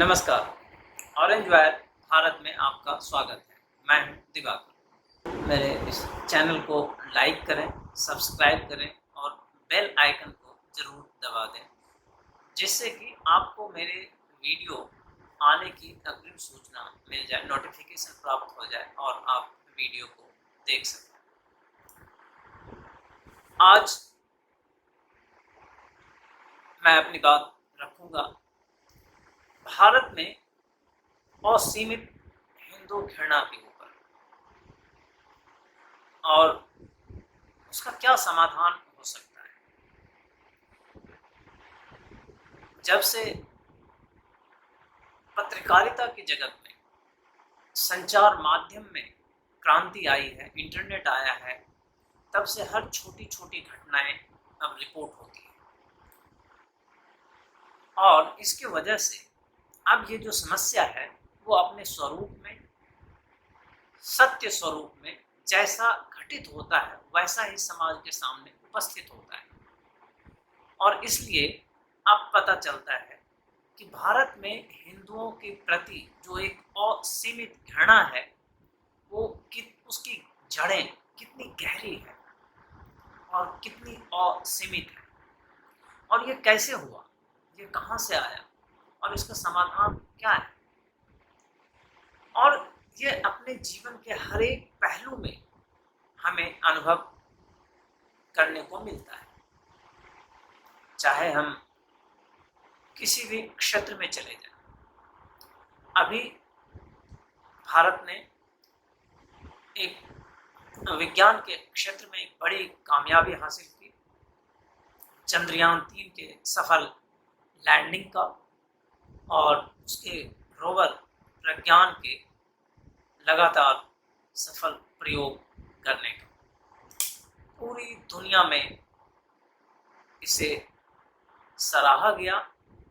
नमस्कार। Orange wire Bharat में आपका स्वागत है। मैं हूं दिवाकर। मेरे इस चैनल को लाइक करें, सब्सक्राइब करें और बेल आइकन को ज़रूर दबा दें, जिससे कि आपको मेरे वीडियो आने की अग्रिम सूचना मिल जाए, नोटिफिकेशन प्राप्त हो जाए और आप वीडियो को देख सकें। आज मैं अपनी बात रखूँगा भारत में असीमित हिंदू घृणा के ऊपर और उसका क्या समाधान हो सकता है। जब से पत्रकारिता की जगत में, संचार माध्यम में क्रांति आई है, इंटरनेट आया है, तब से हर छोटी छोटी घटनाएं अब रिपोर्ट होती है और इसके वजह से अब ये जो समस्या है वो अपने स्वरूप में, सत्य स्वरूप में जैसा घटित होता है वैसा ही समाज के सामने उपस्थित होता है। और इसलिए अब पता चलता है कि भारत में हिंदुओं के प्रति जो एक असीमित घृणा है वो उसकी जड़ें कितनी गहरी है और कितनी असीमित है, और ये कैसे हुआ, ये कहाँ से आया और इसका समाधान क्या है। और ये अपने जीवन के हर एक पहलू में हमें अनुभव करने को मिलता है। चाहे हम किसी भी क्षेत्र में चले जाएं, अभी भारत ने एक विज्ञान के क्षेत्र में एक बड़ी कामयाबी हासिल की, चंद्रयान-3 के सफल लैंडिंग का और उसके रोवर प्रज्ञान के लगातार सफल प्रयोग करने का। पूरी दुनिया में इसे सराहा गया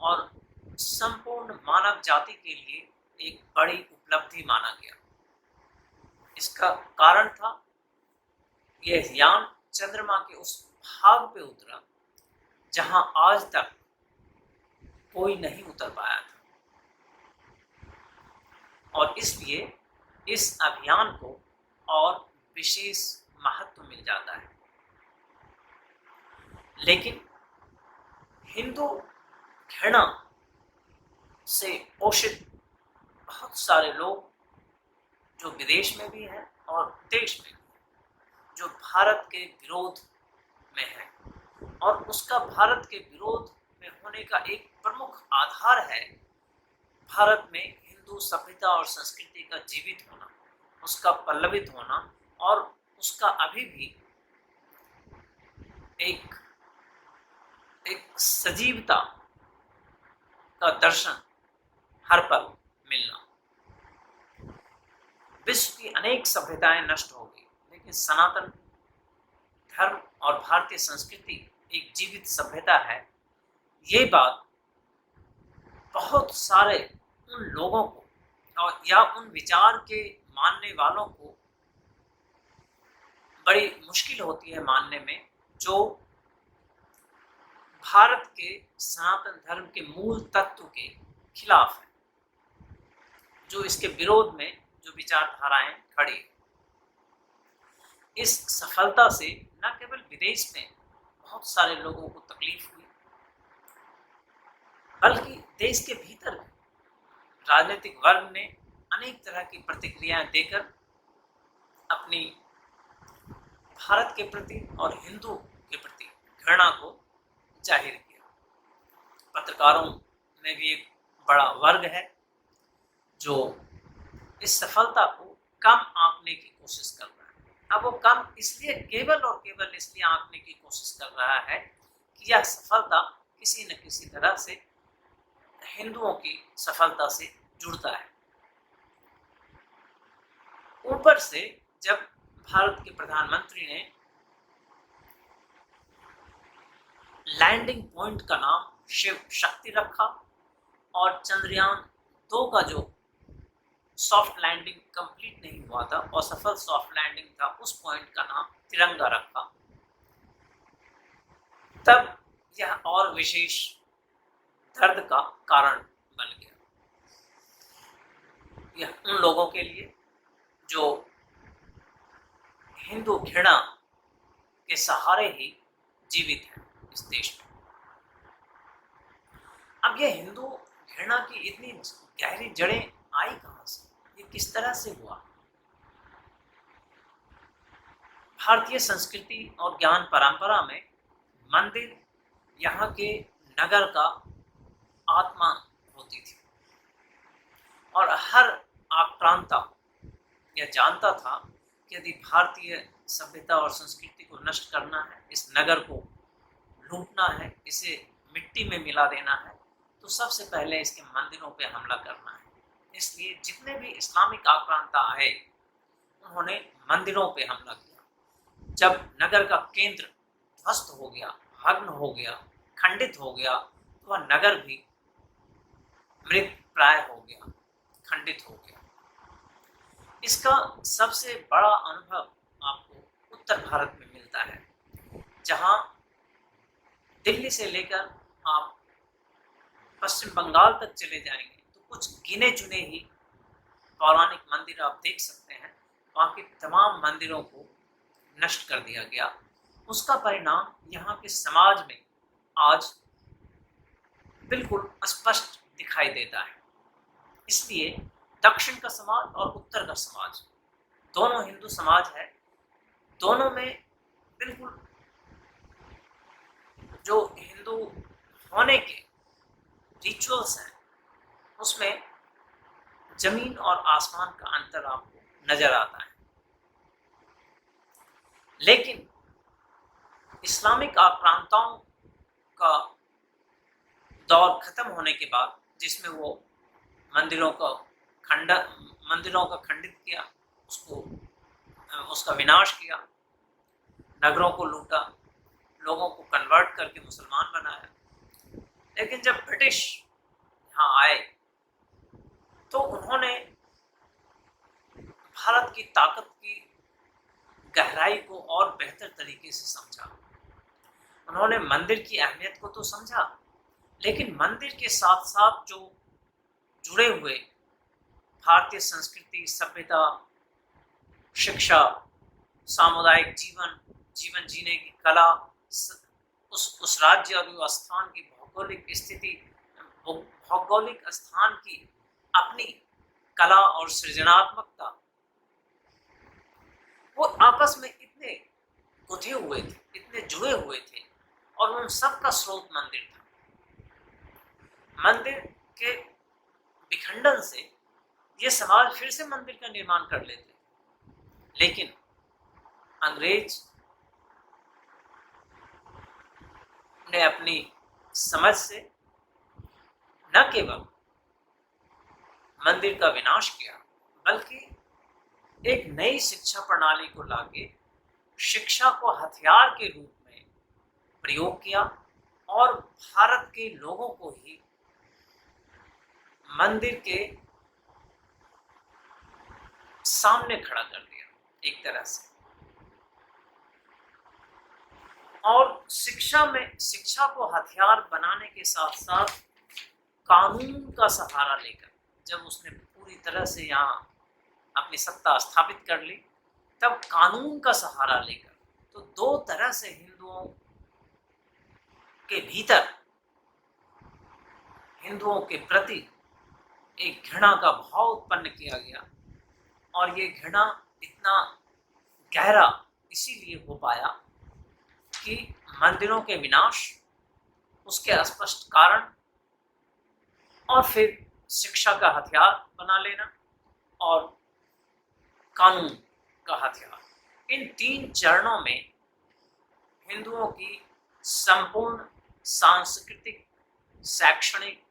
और संपूर्ण मानव जाति के लिए एक बड़ी उपलब्धि माना गया। इसका कारण था यह यान चंद्रमा के उस भाग पे उतरा जहां आज तक कोई नहीं उतर पाया था, और इसलिए इस अभियान को और विशेष महत्व मिल जाता है। लेकिन हिंदू घृणा से पोषित बहुत सारे लोग जो विदेश में भी हैं और देश में भी, जो भारत के विरोध में है, और उसका भारत के विरोध में होने का एक प्रमुख आधार है भारत में हिंदू सभ्यता और संस्कृति का जीवित होना, उसका पल्लवित होना और उसका अभी भी एक सजीवता का दर्शन हर पल मिलना। विश्व की अनेक सभ्यताएं नष्ट हो गई, लेकिन सनातन धर्म और भारतीय संस्कृति एक जीवित सभ्यता है। ये बात बहुत सारे उन लोगों को और या उन विचार के मानने वालों को बड़ी मुश्किल होती है मानने में, जो भारत के सनातन धर्म के मूल तत्व के खिलाफ है, जो इसके विरोध में जो विचारधाराएं खड़ी है। इस सफलता से न केवल विदेश में बहुत सारे लोगों को तकलीफ हुई, बल्कि देश के भीतर राजनीतिक वर्ग ने अनेक तरह की प्रतिक्रियाएं देकर अपनी भारत के प्रति और हिंदू के प्रति घृणा को जाहिर किया। पत्रकारों में भी एक बड़ा वर्ग है जो इस सफलता को कम आंकने की कोशिश कर रहा है। अब वो कम इसलिए केवल और केवल इसलिए आंकने की कोशिश कर रहा है कि यह सफलता किसी न किसी तरह से हिंदुओं की सफलता से जुड़ता है। ऊपर से जब भारत के प्रधानमंत्री ने लैंडिंग पॉइंट का नाम शिव शक्ति रखा और चंद्रयान-2 का जो सॉफ्ट लैंडिंग कंप्लीट नहीं हुआ था, असफल सॉफ्ट लैंडिंग था, उस पॉइंट का नाम तिरंगा रखा, तब यह और विशेष दर्द का कारण बन गया। यह उन लोगों के लिए जो हिंदू घृणा के सहारे ही जीवित है इस देश में। अब यह हिंदू घृणा की इतनी गहरी जड़ें आई कहां से, ये किस तरह से हुआ? भारतीय संस्कृति और ज्ञान परंपरा में मंदिर यहाँ के नगर का आत्मा होती थी और हर आक्रांता यह जानता था कि यदि भारतीय सभ्यता और संस्कृति को नष्ट करना है, इस नगर को लूटना है, इसे मिट्टी में मिला देना है, तो सबसे पहले इसके मंदिरों पे हमला करना है। इसलिए जितने भी इस्लामिक आक्रांता आए उन्होंने मंदिरों पे हमला किया। जब नगर का केंद्र ध्वस्त हो गया, भग्न हो गया, खंडित हो गया, तो वह नगर भी मृत प्राय हो गया, खंडित हो गया। इसका सबसे बड़ा अनुभव आपको उत्तर भारत में मिलता है, जहां दिल्ली से लेकर आप पश्चिम बंगाल तक चले जाएंगे तो कुछ गिने चुने ही पौराणिक मंदिर आप देख सकते हैं। वहाँ के तमाम मंदिरों को नष्ट कर दिया गया। उसका परिणाम यहाँ के समाज में आज बिल्कुल स्पष्ट दिखाई देता है। इसलिए दक्षिण का समाज और उत्तर का समाज दोनों हिंदू समाज है, दोनों में बिल्कुल जो हिंदू होने के रिचुअल्स हैं उसमें जमीन और आसमान का अंतर आपको नजर आता है। लेकिन इस्लामिक आक्रांताओं का दौर खत्म होने के बाद, जिसमें वो मंदिरों का खंडित किया, उसका विनाश किया, नगरों को लूटा, लोगों को कन्वर्ट करके मुसलमान बनाया। लेकिन जब ब्रिटिश यहाँ आए तो उन्होंने भारत की ताकत की गहराई को और बेहतर तरीके से समझा। उन्होंने मंदिर की अहमियत को तो समझा, लेकिन मंदिर के साथ साथ जो जुड़े हुए भारतीय संस्कृति, सभ्यता, शिक्षा, सामुदायिक जीवन जीने की कला, उस राज्य और उस स्थान की भौगोलिक स्थिति, भौगोलिक स्थान की अपनी कला और सृजनात्मकता, वो आपस में इतने गुथे हुए थे, इतने जुड़े हुए थे, और उन सब का स्रोत मंदिर था। मंदिर के विखंडन से ये समाज फिर से मंदिर का निर्माण कर लेते, लेकिन अंग्रेज ने अपनी समझ से न केवल मंदिर का विनाश किया, बल्कि एक नई शिक्षा प्रणाली को लाके शिक्षा को हथियार के रूप में प्रयोग किया और भारत के लोगों को ही मंदिर के सामने खड़ा कर दिया एक तरह से। और शिक्षा को हथियार बनाने के साथ साथ कानून का सहारा लेकर जब उसने पूरी तरह से यहाँ अपनी सत्ता स्थापित कर ली, तब कानून का सहारा लेकर तो दो तरह से हिंदुओं के भीतर हिंदुओं के प्रति एक घृणा का भाव उत्पन्न किया गया। और ये घृणा इतना गहरा इसीलिए हो पाया कि मंदिरों के विनाश, उसके स्पष्ट कारण, और फिर शिक्षा का हथियार बना लेना और कानून का हथियार, इन तीन चरणों में हिंदुओं की संपूर्ण सांस्कृतिक, शैक्षणिक,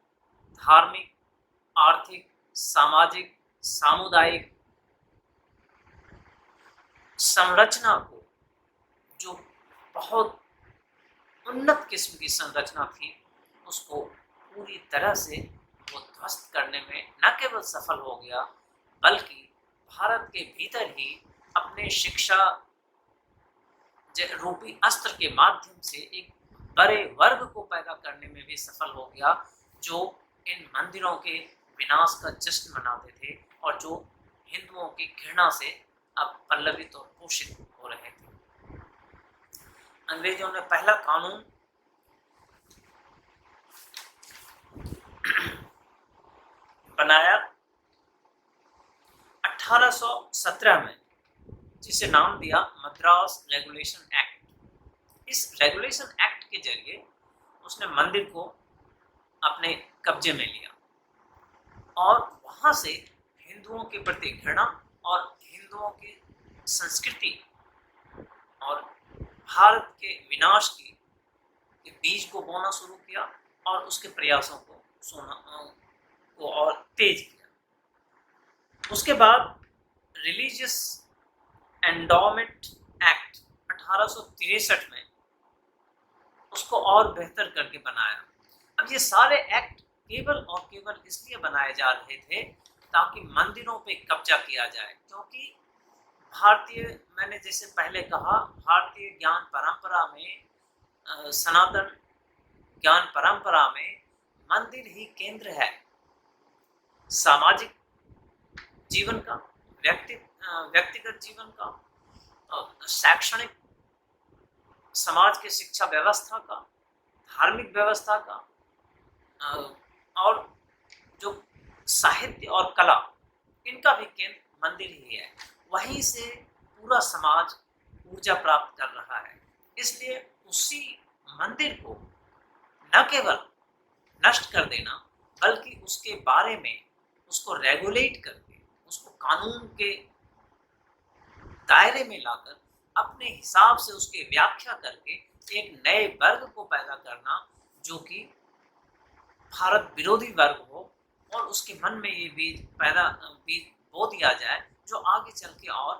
धार्मिक, आर्थिक, सामाजिक, सामुदायिक संरचना को, जो बहुत उन्नत किस्म की संरचना थी, उसको पूरी तरह से वो ध्वस्त करने में न केवल सफल हो गया, बल्कि भारत के भीतर ही अपने शिक्षा रूपी अस्त्र के माध्यम से एक बड़े वर्ग को पैदा करने में भी सफल हो गया, जो इन मंदिरों के विनाश का जश्न मनाते थे और जो हिंदुओं की घृणा से अब पल्लवित और पोषित हो रहे थे। अंग्रेजों ने पहला कानून बनाया 1817 में, जिसे नाम दिया मद्रास रेगुलेशन एक्ट। इस रेगुलेशन एक्ट के जरिए उसने मंदिर को अपने कब्जे में लिया और वहां से हिंदुओं के प्रति घृणा और हिंदुओं की संस्कृति और भारत के विनाश के बीज को बोना शुरू किया और उसके प्रयासों को और तेज किया। उसके बाद रिलीजियस एंडोमेंट एक्ट 1863 में उसको और बेहतर करके बनाया। अब ये सारे एक्ट केवल और केवल इसलिए बनाए जा रहे थे ताकि मंदिरों पे कब्जा किया जाए, क्योंकि मैंने जैसे पहले कहा, भारतीय ज्ञान परंपरा में, सनातन ज्ञान परंपरा में मंदिर ही केंद्र है सामाजिक जीवन का, व्यक्तिगत जीवन का, शैक्षणिक समाज के शिक्षा व्यवस्था का, धार्मिक व्यवस्था का, और जो साहित्य और कला, इनका भी केंद्र मंदिर ही है। वहीं से पूरा समाज ऊर्जा प्राप्त कर रहा है। इसलिए उसी मंदिर को न केवल नष्ट कर देना, बल्कि उसके बारे में उसको रेगुलेट करके, उसको कानून के दायरे में लाकर अपने हिसाब से उसकी व्याख्या करके एक नए वर्ग को पैदा करना, जो कि भारत विरोधी वर्ग हो, और उसके मन में ये बीज बो दिया जाए जो आगे चल के और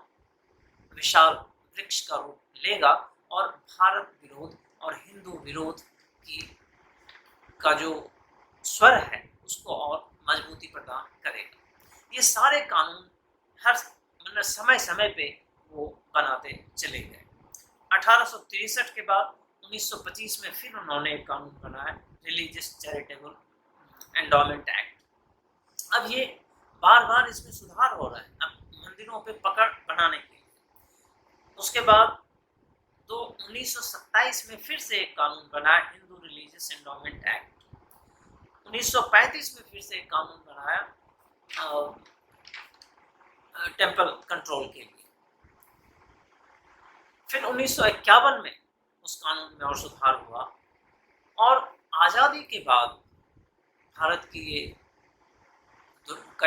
विशाल वृक्ष का रूप लेगा और भारत विरोध और हिंदू विरोध का जो स्वर है उसको और मजबूती प्रदान करेगा। ये सारे कानून मतलब समय समय पे वो बनाते चले गए। 1863 के बाद 1925 में फिर उन्होंने एक कानून बनाया, रिलीजियस चैरिटेबल एंडोमेंट एक्ट। अब ये बार बार इसमें सुधार हो रहा है अब मंदिरों पे पकड़ बनाने के लिए। उसके बाद 1927 में फिर से एक कानून बनाया, हिंदू रिलीजियस एंडोमेंट एक्ट। 1935 में फिर से एक कानून बनाया टेम्पल कंट्रोल के लिए। फिर 1951 में उस कानून में और सुधार हुआ, और आज़ादी के बाद भारत की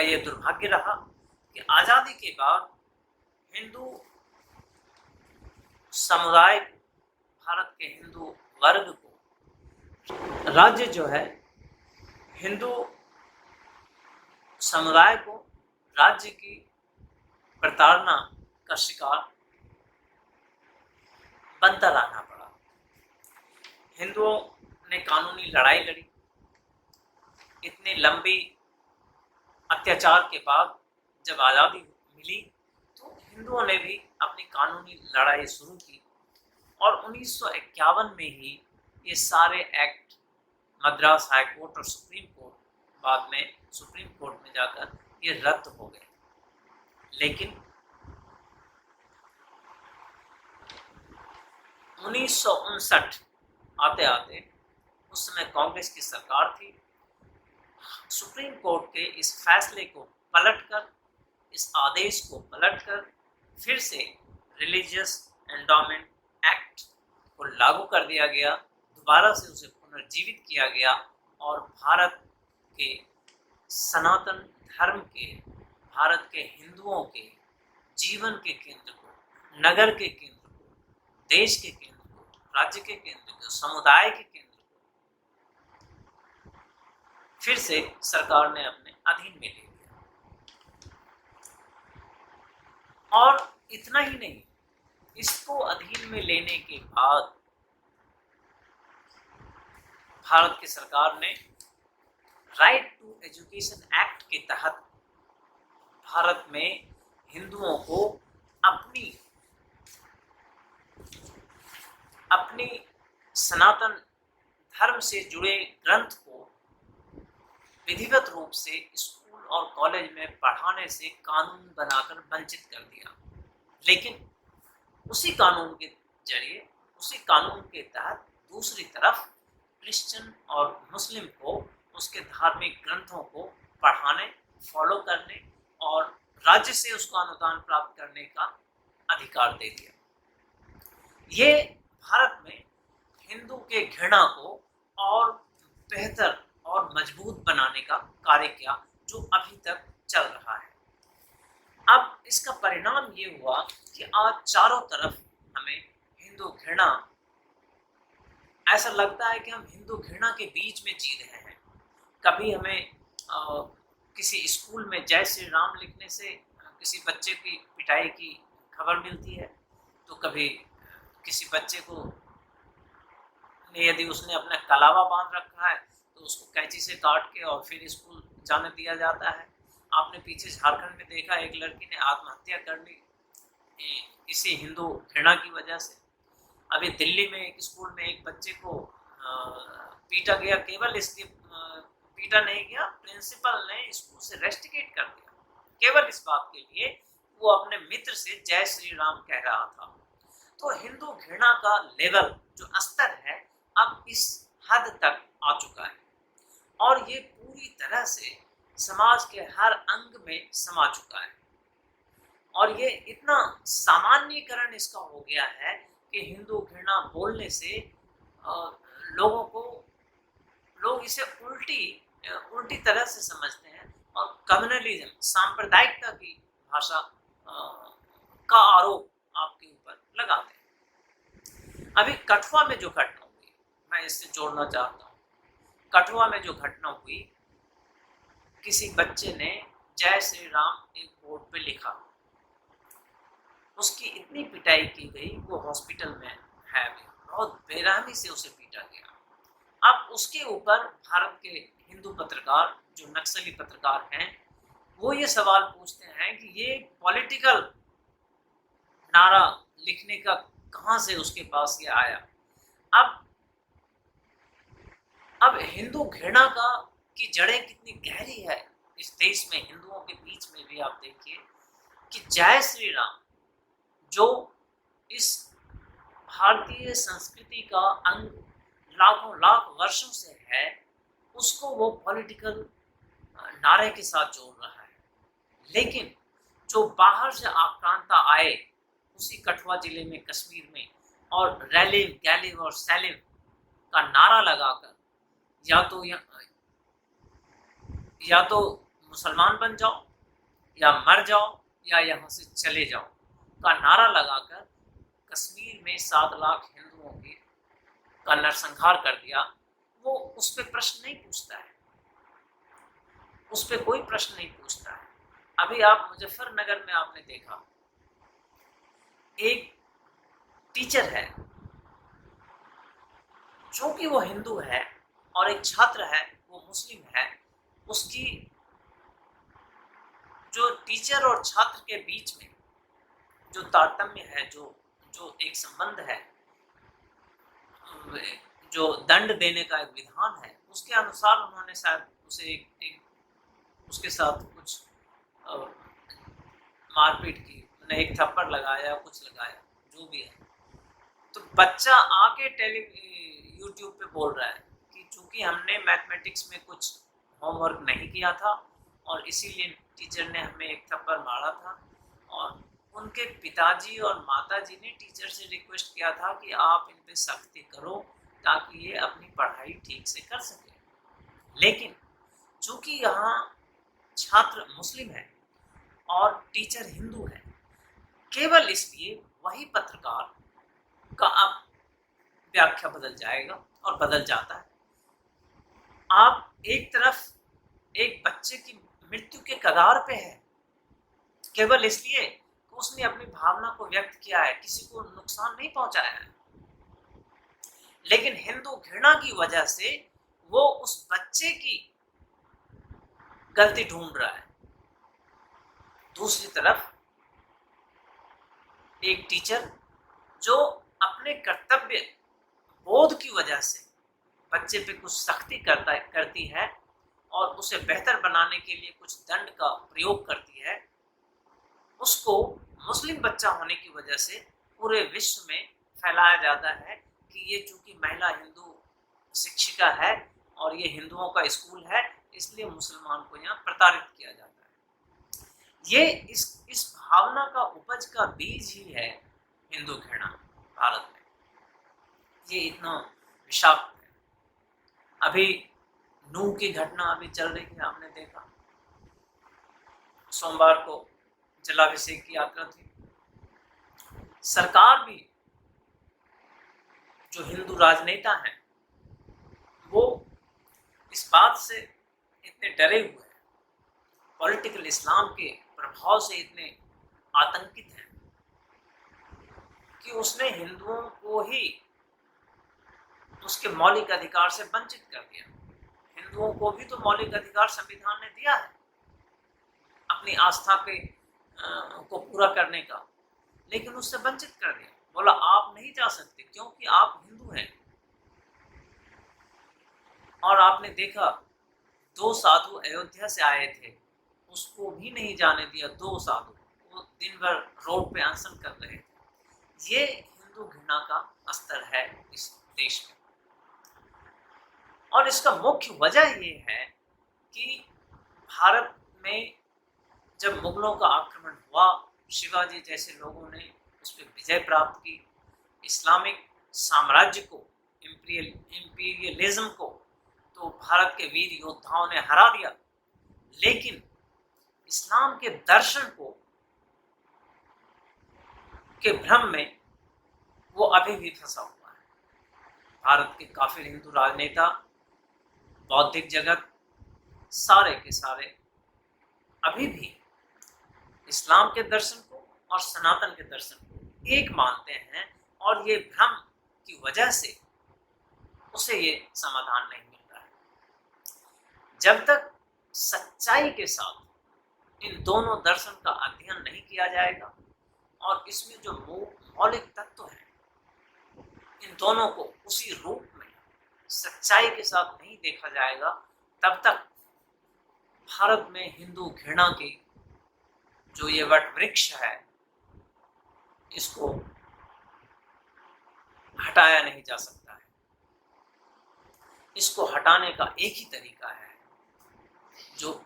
ये दुर्भाग्य रहा कि आज़ादी के बाद हिंदू समुदाय, भारत के हिंदू वर्ग को, राज्य जो है हिंदू समुदाय को राज्य की प्रताड़ना का शिकार बनता रहना पड़ा। हिंदुओं ने कानूनी लड़ाई लड़ी। इतनी लंबी अत्याचार के बाद जब आज़ादी मिली तो हिंदुओं ने भी अपनी कानूनी लड़ाई शुरू की, और 1951 में ही ये सारे एक्ट मद्रास हाई कोर्ट और सुप्रीम कोर्ट, बाद में सुप्रीम कोर्ट में जाकर ये रद्द हो गए। लेकिन 1959 आते आते, उस समय कांग्रेस की सरकार थी, सुप्रीम कोर्ट के इस फैसले को पलटकर, इस आदेश को पलटकर फिर से रिलीजियस एंडोमेंट एक्ट को लागू कर दिया गया, दोबारा से उसे पुनर्जीवित किया गया, और भारत के सनातन धर्म के, भारत के हिंदुओं के जीवन के केंद्र को, नगर के केंद्र को, देश के केंद्र को, राज्य के केंद्र को, समुदाय के केंद्र को फिर से सरकार ने अपने अधीन में ले लिया। और इतना ही नहीं, इसको अधीन में लेने के बाद भारत की सरकार ने राइट टू एजुकेशन एक्ट के तहत भारत में हिंदुओं को अपनी सनातन धर्म से जुड़े ग्रंथ को विधिवत रूप से स्कूल और कॉलेज में पढ़ाने से कानून बनाकर वंचित कर दिया। लेकिन उसी कानून के जरिए, उसी कानून के तहत दूसरी तरफ क्रिश्चियन और मुस्लिम को उसके धार्मिक ग्रंथों को पढ़ाने, फॉलो करने और राज्य से उसका अनुदान प्राप्त करने का अधिकार दे दिया। ये भारत में हिंदू के घृणा को और बेहतर और मजबूत बनाने का कार्य किया, जो अभी तक चल रहा है। अब इसका परिणाम ये हुआ कि आज चारों तरफ हमें हिंदू घृणा, ऐसा लगता है कि हम हिंदू घृणा के बीच में जी रहे हैं। कभी हमें किसी स्कूल में जय श्री राम लिखने से किसी बच्चे की पिटाई की खबर मिलती है, तो कभी किसी बच्चे को यदि उसने अपना कलावा बांध रखा है तो उसको कैंची से काट के और फिर स्कूल जाने दिया जाता है। आपने पीछे झारखंड में देखा, एक लड़की ने आत्महत्या कर ली इसी हिंदू घृणा की वजह से। अभी दिल्ली में एक स्कूल में एक बच्चे को पीटा गया, केवल इसलिए पीटा नहीं गया, प्रिंसिपल ने स्कूल से रेस्टिकेट कर दिया केवल इस बात के लिए वो अपने मित्र से जय श्री राम कह रहा था। तो हिंदू घृणा का लेवल, जो स्तर है, अब इस हद तक आ चुका है और ये पूरी तरह से समाज के हर अंग में समा चुका है। और ये इतना सामान्यीकरण इसका हो गया है कि हिंदू घृणा बोलने से लोग इसे उल्टी तरह से समझते हैं और कम्युनलिज्म, सांप्रदायिकता की भाषा का आरोप आपके ऊपर लगाते हैं। अभी कठुआ में जो घटना हुई, मैं इससे जोड़ना चाहता हूँ। कठुआ में जो घटना हुई, किसी बच्चे ने जय श्री राम एक बोर्ड पे लिखा, उसकी इतनी पिटाई की गई, वो हॉस्पिटल में है अभी, बहुत बेरहमी से उसे पीटा गया। अब उसके ऊपर भारत के हिंदू पत्रकार, जो नक्सली पत्रकार हैं, वो ये सवाल पूछते हैं कि ये पॉलिटिकल नारा लिखने का कहां से उसके पास ये आया। अब हिंदू घृणा का की जड़ें कितनी गहरी है इस देश में, हिंदुओं के बीच में भी। आप देखिए कि जय श्री राम, जो इस भारतीय संस्कृति का अंग लाखों लाख वर्षों से है, उसको वो पॉलिटिकल नारे के साथ जोड़ रहा है। लेकिन जो बाहर से आक्रांता आए उसी कठुआ जिले में, कश्मीर में, और रैलिव गैलिव और सैलिव का नारा लगाकर या तो मुसलमान बन जाओ या मर जाओ या यहाँ से चले जाओ का नारा लगाकर कश्मीर में 7 लाख हिंदुओं का नरसंहार कर दिया। वो उस पर प्रश्न नहीं पूछता है, उस पर कोई प्रश्न नहीं पूछता है। अभी आप मुजफ्फरनगर में आपने देखा, एक टीचर है जो कि वो हिंदू है और एक छात्र है वो मुस्लिम है। उसकी जो टीचर और छात्र के बीच में जो तारतम्य है, जो एक संबंध है, जो दंड देने का एक विधान है, उसके अनुसार उन्होंने शायद उसे उसके साथ कुछ मारपीट की, उन्हें एक थप्पड़ लगाया, कुछ लगाया, जो भी है। तो बच्चा आके यूट्यूब पे बोल रहा है कि चूंकि हमने मैथमेटिक्स में कुछ होमवर्क नहीं किया था और इसीलिए टीचर ने हमें एक थप्पड़ मारा था, और उनके पिताजी और माताजी ने टीचर से रिक्वेस्ट किया था कि आप इन पे सख्ती करो ताकि ये अपनी पढ़ाई ठीक से कर सके। लेकिन चूंकि यहाँ छात्र मुस्लिम है और टीचर हिंदू है, केवल इसलिए वही पत्रकार का अब व्याख्या बदल जाएगा और बदल जाता है। आप एक तरफ एक बच्चे की मृत्यु के कगार पे है, केवल इसलिए कि उसने अपनी भावना को व्यक्त किया है, किसी को नुकसान नहीं पहुंचाया है, लेकिन हिंदू घृणा की वजह से वो उस बच्चे की गलती ढूंढ रहा है। दूसरी तरफ एक टीचर जो अपने कर्तव्य बोध की वजह से बच्चे पे कुछ सख्ती करती है, और उसे बेहतर बनाने के लिए कुछ दंड का प्रयोग करती है, उसको मुस्लिम बच्चा होने की वजह से पूरे विश्व में फैलाया जाता है कि ये चूंकि महिला हिंदू शिक्षिका है और ये हिंदुओं का स्कूल है, इसलिए मुसलमान को यहाँ प्रताड़ित किया जाता है। ये इस भावना का उपज का बीज ही है हिंदू घृणा भारत में। ये इतना विषाक्त है। अभी नूह की घटना अभी चल रही है, आपने देखा। सोमवार को जलाभिषेक की यात्रा थी। सरकार भी, जो हिंदू राजनेता हैं, वो इस बात से इतने डरे हुए हैं, पॉलिटिकल इस्लाम के प्रभाव से इतने आतंकित हैं कि उसने हिंदुओं को ही उसके मौलिक अधिकार से वंचित कर दिया। हिंदुओं को भी तो मौलिक अधिकार संविधान ने दिया है अपनी आस्था के को पूरा करने का, लेकिन उससे वंचित कर दिया। बोला आप नहीं जा सकते क्योंकि आप हिंदू हैं। और आपने देखा 2 साधु अयोध्या से आए थे, उसको भी नहीं जाने दिया। 2 साधु वो दिन भर रोड पे अनशन कर रहे थे। ये हिंदू घृणा का स्तर है इस देश में। और इसका मुख्य वजह ये है कि भारत में जब मुगलों का आक्रमण हुआ, शिवाजी जैसे लोगों ने उस पर विजय प्राप्त की, इस्लामिक साम्राज्य को, इंपीरियलिज्म को तो भारत के वीर योद्धाओं ने हरा दिया, लेकिन इस्लाम के दर्शन को के भ्रम में वो अभी भी फंसा हुआ है। भारत के काफिर हिंदू राजनेता, बौद्धिक जगत, सारे के सारे अभी भी इस्लाम के दर्शन को और सनातन के दर्शन को एक मानते हैं, और ये भ्रम की वजह से उसे ये समाधान नहीं मिल रहा है। जब तक सच्चाई के साथ इन दोनों दर्शन का अध्ययन नहीं किया जाएगा और इसमें जो मौलिक तत्व है, इन दोनों को उसी रूप में सच्चाई के साथ नहीं देखा जाएगा, तब तक भारत में हिंदू घृणा की जो ये वट वृक्ष है, इसको हटाया नहीं जा सकता है। इसको हटाने का एक ही तरीका है, जो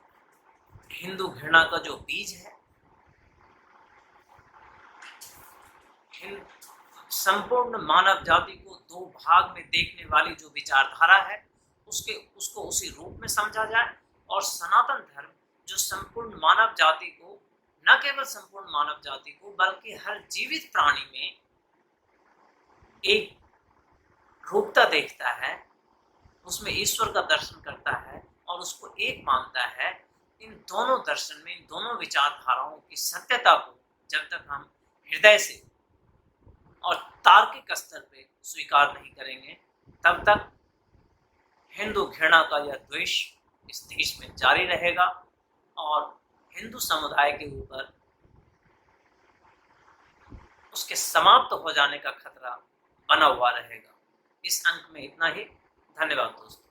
हिंदू घृणा का जो बीज है, संपूर्ण मानव जाति को 2 भाग में देखने वाली जो विचारधारा है, उसको उसी रूप में समझा जाए, और सनातन धर्म जो संपूर्ण मानव जाति को, न केवल संपूर्ण मानव जाति को बल्कि हर जीवित प्राणी में एक रूपता देखता है, उसमें ईश्वर का दर्शन करता है और उसको एक मानता है। इन दोनों दर्शन में, इन दोनों विचारधाराओं की सत्यता को जब तक हम हृदय से और तार्किक स्तर पे स्वीकार नहीं करेंगे, तब तक हिंदू घृणा का यह द्वेष इस देश में जारी रहेगा और हिंदू समुदाय के ऊपर उसके समाप्त हो जाने का खतरा बना हुआ रहेगा। इस अंक में इतना ही। धन्यवाद दोस्तों।